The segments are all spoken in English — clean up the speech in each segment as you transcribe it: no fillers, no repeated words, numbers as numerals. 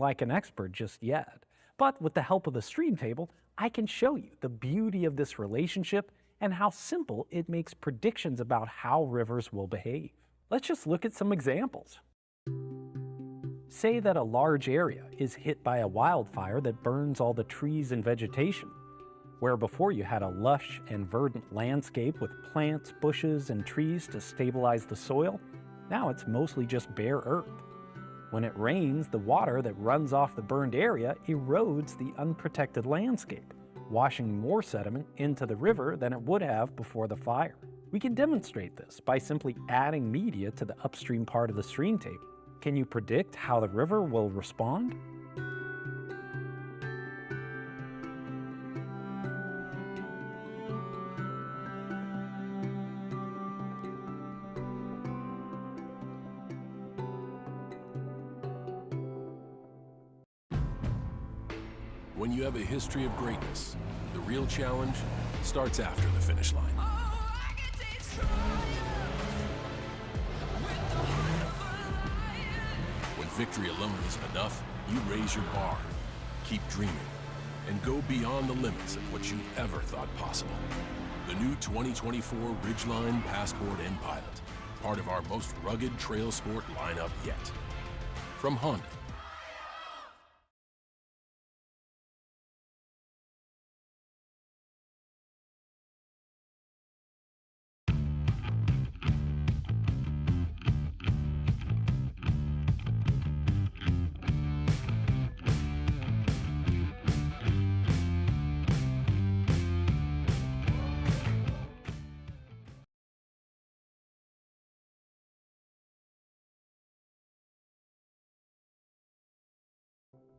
like an expert just yet, but with the help of the stream table, I can show you the beauty of this relationship and how simple it makes predictions about how rivers will behave. Let's just look at some examples. Say that a large area is hit by a wildfire that burns all the trees and vegetation. Where before you had a lush and verdant landscape with plants, bushes, and trees to stabilize the soil, now it's mostly just bare earth. When it rains, the water that runs off the burned area erodes the unprotected landscape, washing more sediment into the river than it would have before the fire. We can demonstrate this by simply adding media to the upstream part of the stream table. Can you predict how the river will respond? When you have a history of greatness, the real challenge starts after the finish line. When victory alone isn't enough, you raise your bar, keep dreaming, and go beyond the limits of what you ever thought possible. The new 2024 Ridgeline, Passport, and Pilot, part of our most rugged trail sport lineup yet. From Honda.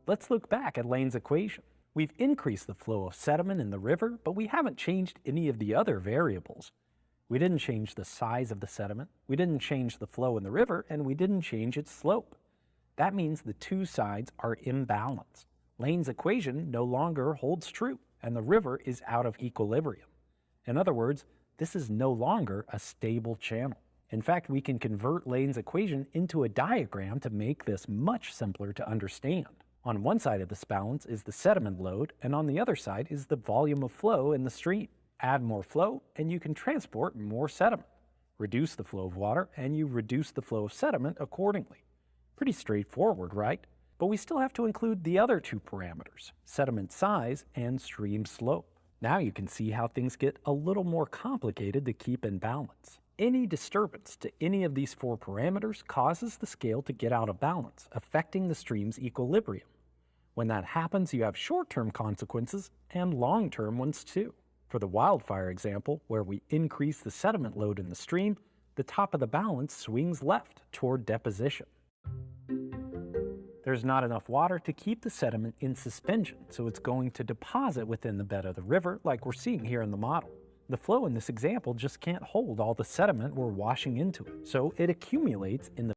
Let's look back at Lane's equation. We've increased the flow of sediment in the river, but we haven't changed any of the other variables. We didn't change the size of the sediment, we didn't change the flow in the river, and we didn't change its slope. That means the two sides are imbalanced. Lane's equation no longer holds true, and the river is out of equilibrium. In other words, this is no longer a stable channel. In fact, we can convert Lane's equation into a diagram to make this much simpler to understand. On one side of this balance is the sediment load, and on the other side is the volume of flow in the stream. Add more flow, and you can transport more sediment. Reduce the flow of water, and you reduce the flow of sediment accordingly. Pretty straightforward, right? But we still have to include the other two parameters, sediment size and stream slope. Now you can see how things get a little more complicated to keep in balance. Any disturbance to any of these four parameters causes the scale to get out of balance, affecting the stream's equilibrium. When that happens, you have short-term consequences and long-term ones too. For the wildfire example, where we increase the sediment load in the stream, the top of the balance swings left toward deposition. There's not enough water to keep the sediment in suspension, so it's going to deposit within the bed of the river like we're seeing here in the model. The flow in this example just can't hold all the sediment we're washing into it, so it accumulates in the